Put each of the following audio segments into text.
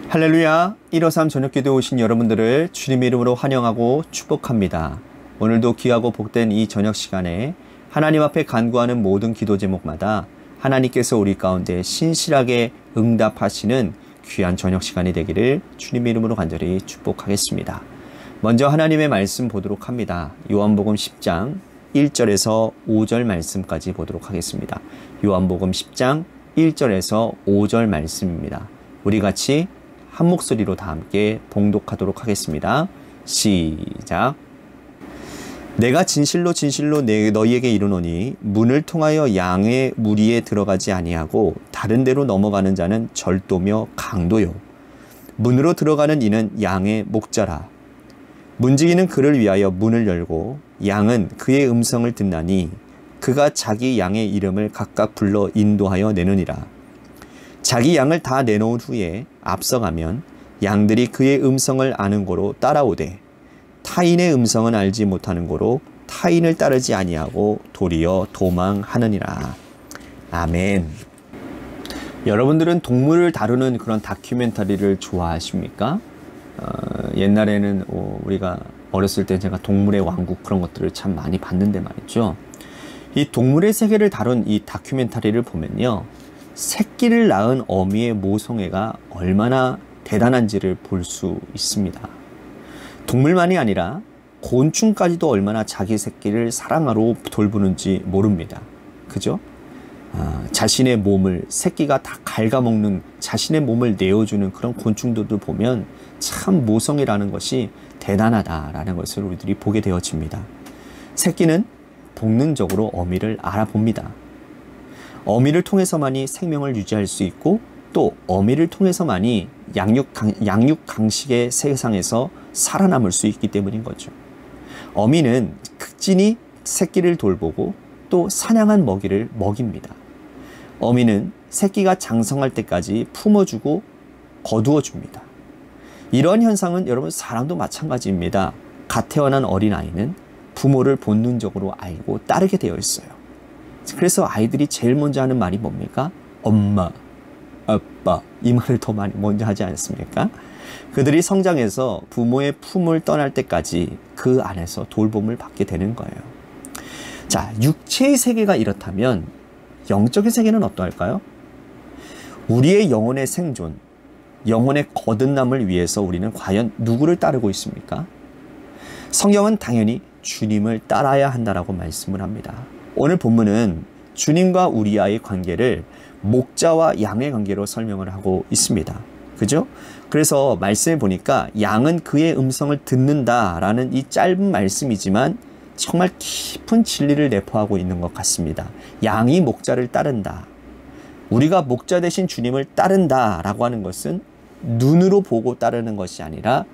할렐루야. 153 저녁기도에 오신 여러분들을 주님의 이름으로 환영하고 축복합니다. 오늘도 귀하고 복된 이 저녁 시간에 하나님 앞에 간구하는 모든 기도 제목마다 하나님께서 우리 가운데 신실하게 응답하시는 귀한 저녁 시간이 되기를 주님의 이름으로 간절히 축복하겠습니다. 먼저 하나님의 말씀 보도록 합니다. 요한복음 10장 1절에서 5절 말씀까지 보도록 하겠습니다. 요한복음 10장 1절에서 5절 말씀입니다. 우리 같이 한 목소리로 다 함께 봉독하도록 하겠습니다. 시작. 내가 진실로 진실로 너희에게 이르노니 문을 통하여 양의 무리에 들어가지 아니하고 다른 데로 넘어가는 자는 절도며 강도요 문으로 들어가는 이는 양의 목자라. 문지기는 그를 위하여 문을 열고 양은 그의 음성을 듣나니 그가 자기 양의 이름을 각각 불러 인도하여 내느니라. 자기 양을 다 내놓은 후에 앞서가면 양들이 그의 음성을 아는 고로 따라오되 타인의 음성은 알지 못하는 고로 타인을 따르지 아니하고 도리어 도망하느니라. 아멘. 여러분들은 동물을 다루는 그런 다큐멘터리를 좋아하십니까? 옛날에는 우리가 어렸을 때 제가 동물의 왕국 그런 것들을 참 많이 봤는데 말이죠. 이 동물의 세계를 다룬 이 다큐멘터리를 보면요. 새끼를 낳은 어미의 모성애가 얼마나 대단한지를 볼 수 있습니다. 동물만이 아니라 곤충까지도 얼마나 자기 새끼를 사랑하러 돌보는지 모릅니다. 그죠? 자신의 몸을 새끼가 다 갉아먹는 자신의 몸을 내어주는 그런 곤충들도 보면 참 모성애라는 것이 대단하다라는 것을 우리들이 보게 되어집니다. 새끼는 본능적으로 어미를 알아봅니다. 어미를 통해서만이 생명을 유지할 수 있고 또 어미를 통해서만이 양육 강식의 세상에서 살아남을 수 있기 때문인 거죠. 어미는 극진히 새끼를 돌보고 또 사냥한 먹이를 먹입니다. 어미는 새끼가 장성할 때까지 품어주고 거두어줍니다. 이런 현상은 여러분 사람도 마찬가지입니다. 갓 태어난 어린아이는 부모를 본능적으로 알고 따르게 되어 있어요. 그래서 아이들이 제일 먼저 하는 말이 뭡니까? 엄마, 아빠 이 말을 더 많이 먼저 하지 않습니까? 그들이 성장해서 부모의 품을 떠날 때까지 그 안에서 돌봄을 받게 되는 거예요. 자, 육체의 세계가 이렇다면 영적인 세계는 어떠할까요? 우리의 영혼의 생존, 영혼의 거듭남을 위해서 우리는 과연 누구를 따르고 있습니까? 성경은 당연히 주님을 따라야 한다라고 말씀을 합니다. 오늘 본문은 주님과 우리와의 관계를 목자와 양의 관계로 설명을 하고 있습니다. 그죠? 그래서 말씀에 보니까 양은 그의 음성을 듣는다라는 이 짧은 말씀이지만 정말 깊은 진리를 내포하고 있는 것 같습니다. 양이 목자를 따른다. 우리가 목자 대신 주님을 따른다라고 하는 것은 눈으로 보고 따르는 것이 아니라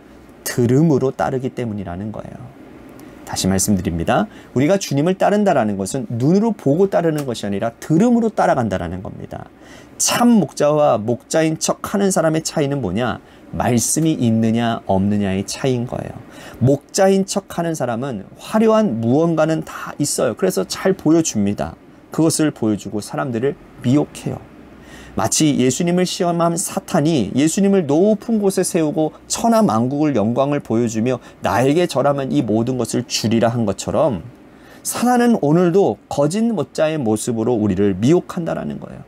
들음으로 따르기 때문이라는 거예요. 다시 말씀드립니다. 우리가 주님을 따른다라는 것은 눈으로 보고 따르는 것이 아니라 들음으로 따라간다라는 겁니다. 참 목자와 목자인 척 하는 사람의 차이는 뭐냐? 말씀이 있느냐 없느냐의 차이인 거예요. 목자인 척 하는 사람은 화려한 무언가는 다 있어요. 그래서 잘 보여줍니다. 그것을 보여주고 사람들을 미혹해요. 마치 예수님을 시험한 사탄이 예수님을 높은 곳에 세우고 천하만국을 영광을 보여주며 나에게 절하면 이 모든 것을 주리라 한 것처럼 사탄은 오늘도 거짓 목자의 모습으로 우리를 미혹한다라는 거예요.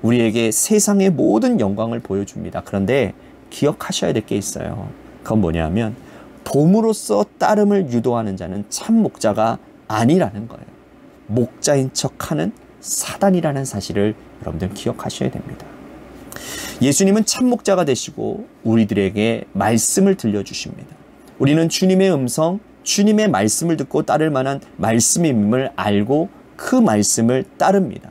우리에게 세상의 모든 영광을 보여줍니다. 그런데 기억하셔야 될 게 있어요. 그건 뭐냐면 봄으로써 따름을 유도하는 자는 참 목자가 아니라는 거예요. 목자인 척하는 사단이라는 사실을 여러분들 기억하셔야 됩니다. 예수님은 참 목자가 되시고 우리들에게 말씀을 들려주십니다. 우리는 주님의 음성, 주님의 말씀을 듣고 따를 만한 말씀임을 알고 그 말씀을 따릅니다.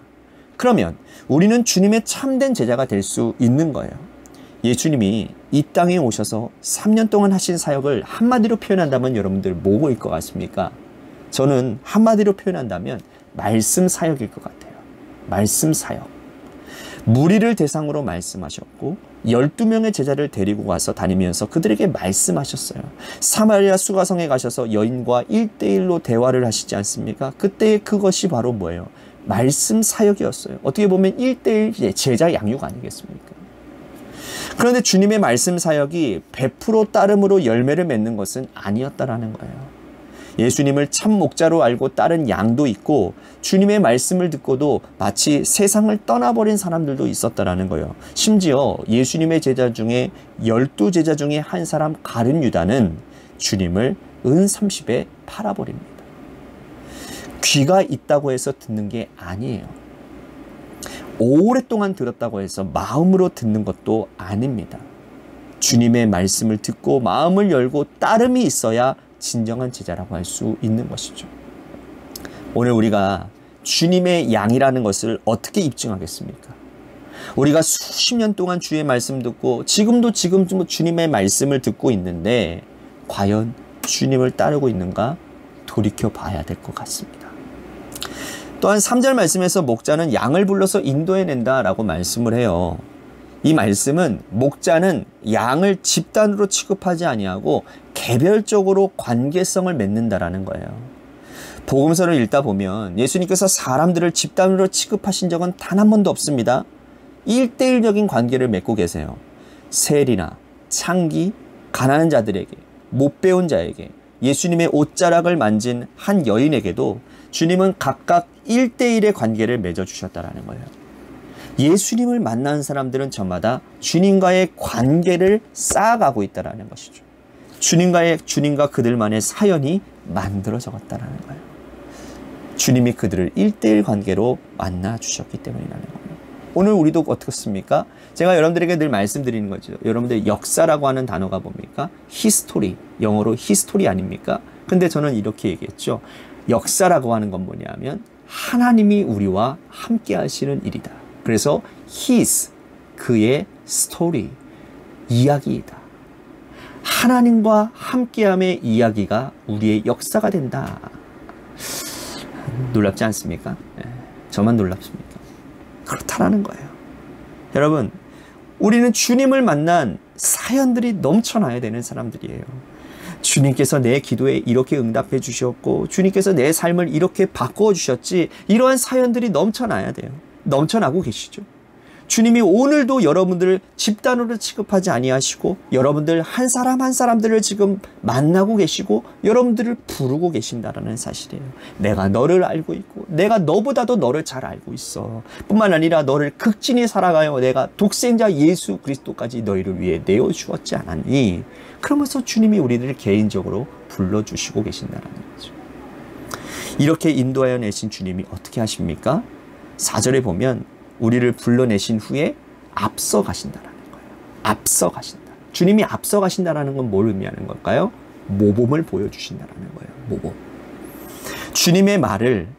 그러면 우리는 주님의 참된 제자가 될 수 있는 거예요. 예수님이 이 땅에 오셔서 3년 동안 하신 사역을 한마디로 표현한다면 여러분들 뭐일 것 같습니까? 저는 한마디로 표현한다면 말씀 사역일 것 같아요. 말씀 사역. 무리를 대상으로 말씀하셨고 12명의 제자를 데리고 와서 다니면서 그들에게 말씀하셨어요. 사마리아 수가성에 가셔서 여인과 1대1로 대화를 하시지 않습니까? 그때 그것이 바로 뭐예요? 말씀 사역이었어요. 어떻게 보면 1대1 제자 양육 아니겠습니까? 그런데 주님의 말씀 사역이 100% 따름으로 열매를 맺는 것은 아니었다라는 거예요. 예수님을 참 목자로 알고 따른 양도 있고 주님의 말씀을 듣고도 마치 세상을 떠나버린 사람들도 있었다라는 거예요. 심지어 예수님의 제자 중에 12제자 중에 한 사람 가룟 유다는 주님을 은 30에 팔아버립니다. 귀가 있다고 해서 듣는 게 아니에요. 오랫동안 들었다고 해서 마음으로 듣는 것도 아닙니다. 주님의 말씀을 듣고 마음을 열고 따름이 있어야 진정한 제자라고 할 수 있는 것이죠. 오늘 우리가 주님의 양이라는 것을 어떻게 입증하겠습니까? 우리가 수십 년 동안 주의 말씀 듣고 지금도 주님의 말씀을 듣고 있는데 과연 주님을 따르고 있는가 돌이켜 봐야 될 것 같습니다. 또한 3절 말씀에서 목자는 양을 불러서 인도해낸다라고 말씀을 해요. 이 말씀은 목자는 양을 집단으로 취급하지 아니하고 개별적으로 관계성을 맺는다라는 거예요. 복음서를 읽다 보면 예수님께서 사람들을 집단으로 취급하신 적은 단 한 번도 없습니다. 1대1적인 관계를 맺고 계세요. 세리나 창기, 가난한 자들에게, 못 배운 자에게, 예수님의 옷자락을 만진 한 여인에게도 주님은 각각 1대1의 관계를 맺어주셨다라는 거예요. 예수님을 만난 사람들은 저마다 주님과의 관계를 쌓아가고 있다는 것이죠. 주님과 그들만의 사연이 만들어져 갔다는 거예요. 주님이 그들을 1대1 관계로 만나 주셨기 때문이라는 거예요. 오늘 우리도 어떻습니까? 제가 여러분들에게 늘 말씀드리는 거죠. 여러분들 역사라고 하는 단어가 뭡니까? 히스토리, 영어로 히스토리 아닙니까? 근데 저는 이렇게 얘기했죠. 역사라고 하는 건 뭐냐면 하나님이 우리와 함께 하시는 일이다. 그래서 his, 그의 스토리, 이야기이다. 하나님과 함께함의 이야기가 우리의 역사가 된다. 놀랍지 않습니까? 저만 놀랍습니까? 그렇다라는 거예요. 여러분, 우리는 주님을 만난 사연들이 넘쳐나야 되는 사람들이에요. 주님께서 내 기도에 이렇게 응답해 주셨고 주님께서 내 삶을 이렇게 바꾸어 주셨지, 이러한 사연들이 넘쳐나야 돼요. 넘쳐나고 계시죠. 주님이 오늘도 여러분들을 집단으로 취급하지 아니하시고 여러분들 한 사람 한 사람들을 지금 만나고 계시고 여러분들을 부르고 계신다라는 사실이에요. 내가 너를 알고 있고 내가 너보다도 너를 잘 알고 있어. 뿐만 아니라 너를 극진히 사랑하여 내가 독생자 예수 그리스도까지 너희를 위해 내어주었지 않았니? 그러면서 주님이 우리들을 개인적으로 불러주시고 계신다는 거죠. 이렇게 인도하여 내신 주님이 어떻게 하십니까? 4절에 보면 우리를 불러내신 후에 앞서 가신다는 거예요. 앞서 가신다. 주님이 앞서 가신다는 건 뭘 의미하는 걸까요? 모범을 보여주신다는 거예요. 모범. 주님의 말을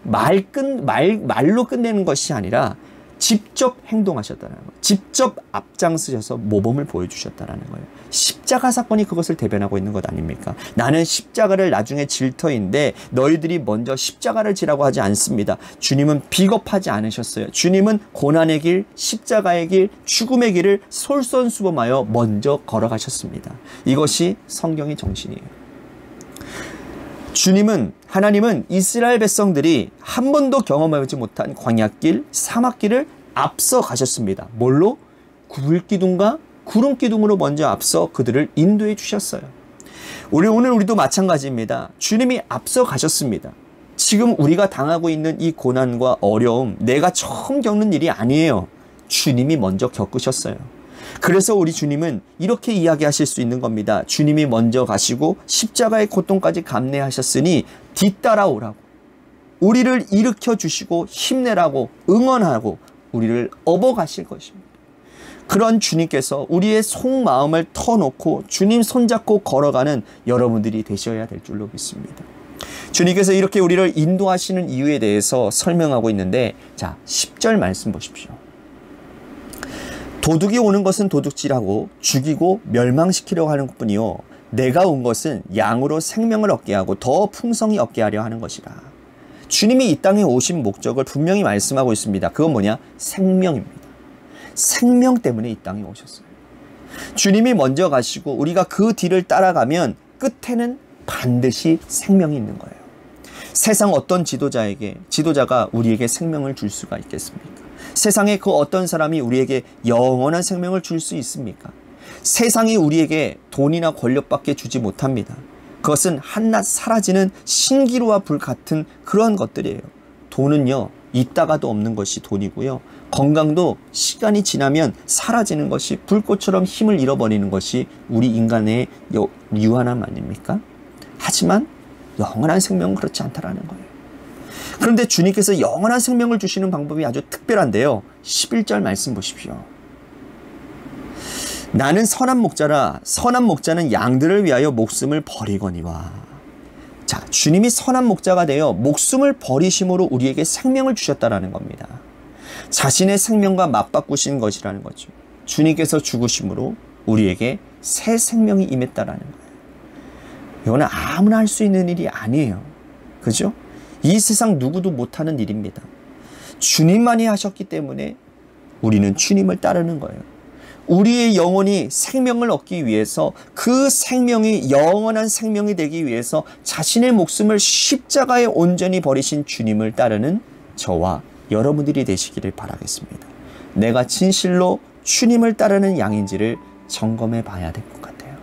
말로 끝내는 것이 아니라 직접 행동하셨다는 거예요. 직접 앞장서셔서 모범을 보여주셨다는 거예요. 십자가 사건이 그것을 대변하고 있는 것 아닙니까? 나는 십자가를 나중에 질 터인데 너희들이 먼저 십자가를 지라고 하지 않습니다. 주님은 비겁하지 않으셨어요. 주님은 고난의 길, 십자가의 길, 죽음의 길을 솔선수범하여 먼저 걸어가셨습니다. 이것이 성경의 정신이에요. 하나님은 이스라엘 백성들이 한 번도 경험하지 못한 광야길, 사막길을 앞서 가셨습니다. 뭘로? 불기둥과 구름기둥으로 먼저 앞서 그들을 인도해 주셨어요. 우리도 마찬가지입니다. 주님이 앞서 가셨습니다. 지금 우리가 당하고 있는 이 고난과 어려움, 내가 처음 겪는 일이 아니에요. 주님이 먼저 겪으셨어요. 그래서 우리 주님은 이렇게 이야기하실 수 있는 겁니다. 주님이 먼저 가시고 십자가의 고통까지 감내하셨으니 뒤따라오라고, 우리를 일으켜 주시고 힘내라고 응원하고 우리를 업어가실 것입니다. 그런 주님께서 우리의 속마음을 터놓고 주님 손잡고 걸어가는 여러분들이 되셔야 될 줄로 믿습니다. 주님께서 이렇게 우리를 인도하시는 이유에 대해서 설명하고 있는데, 자, 10절 말씀 보십시오. 도둑이 오는 것은 도둑질하고 죽이고 멸망시키려고 하는 것뿐이요, 내가 온 것은 양으로 생명을 얻게 하고 더 풍성히 얻게 하려 하는 것이라. 주님이 이 땅에 오신 목적을 분명히 말씀하고 있습니다. 그건 뭐냐? 생명입니다. 생명 때문에 이 땅에 오셨어요. 주님이 먼저 가시고 우리가 그 뒤를 따라가면 끝에는 반드시 생명이 있는 거예요. 세상 어떤 지도자가 우리에게 생명을 줄 수가 있겠습니까? 세상에 그 어떤 사람이 우리에게 영원한 생명을 줄 수 있습니까? 세상이 우리에게 돈이나 권력밖에 주지 못합니다. 그것은 한낱 사라지는 신기루와 불 같은 그런 것들이에요. 돈은요, 있다가도 없는 것이 돈이고요. 건강도 시간이 지나면 사라지는 것이, 불꽃처럼 힘을 잃어버리는 것이 우리 인간의 유한함 아닙니까? 하지만 영원한 생명은 그렇지 않다라는 거예요. 그런데 주님께서 영원한 생명을 주시는 방법이 아주 특별한데요. 11절 말씀 보십시오. 나는 선한 목자라 선한 목자는 양들을 위하여 목숨을 버리거니와. 자, 주님이 선한 목자가 되어 목숨을 버리심으로 우리에게 생명을 주셨다라는 겁니다. 자신의 생명과 맞바꾸신 것이라는 거죠. 주님께서 죽으심으로 우리에게 새 생명이 임했다라는 거예요. 이거는 아무나 할 수 있는 일이 아니에요. 그죠? 이 세상 누구도 못하는 일입니다. 주님만이 하셨기 때문에 우리는 주님을 따르는 거예요. 우리의 영혼이 생명을 얻기 위해서, 그 생명이 영원한 생명이 되기 위해서 자신의 목숨을 십자가에 온전히 버리신 주님을 따르는 저와 여러분들이 되시기를 바라겠습니다. 내가 진실로 주님을 따르는 양인지를 점검해 봐야 될 것 같아요.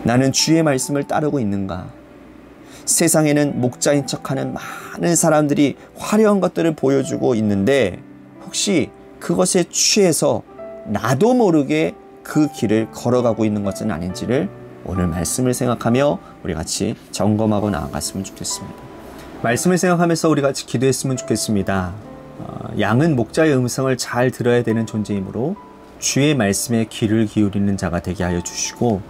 나는 주의 말씀을 따르고 있는가? 세상에는 목자인 척하는 많은 사람들이 화려한 것들을 보여주고 있는데 혹시 그것에 취해서 나도 모르게 그 길을 걸어가고 있는 것은 아닌지를 오늘 말씀을 생각하며 우리 같이 점검하고 나아갔으면 좋겠습니다. 말씀을 생각하면서 우리 같이 기도했으면 좋겠습니다. 양은 목자의 음성을 잘 들어야 되는 존재이므로 주의 말씀에 귀를 기울이는 자가 되게 하여 주시고,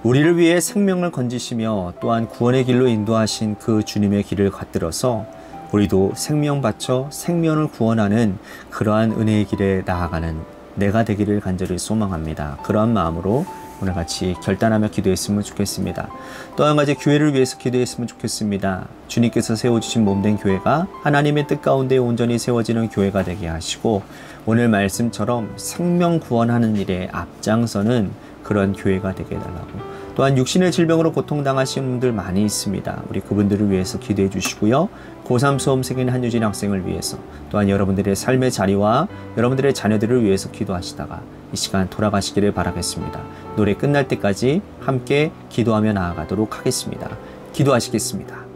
우리를 위해 생명을 건지시며 또한 구원의 길로 인도하신 그 주님의 길을 받들어서 우리도 생명 바쳐 생명을 구원하는 그러한 은혜의 길에 나아가는 내가 되기를 간절히 소망합니다. 그러한 마음으로 오늘 같이 결단하며 기도했으면 좋겠습니다. 또 한 가지 교회를 위해서 기도했으면 좋겠습니다. 주님께서 세워주신 몸된 교회가 하나님의 뜻 가운데 온전히 세워지는 교회가 되게 하시고, 오늘 말씀처럼 생명 구원하는 일에 앞장서는 그런 교회가 되게 해달라고. 또한 육신의 질병으로 고통당하시는 분들 많이 있습니다. 우리 그분들을 위해서 기도해 주시고요. 고3 수험생인 한유진 학생을 위해서, 또한 여러분들의 삶의 자리와 여러분들의 자녀들을 위해서 기도하시다가 이 시간 돌아가시기를 바라겠습니다. 노래 끝날 때까지 함께 기도하며 나아가도록 하겠습니다. 기도하시겠습니다.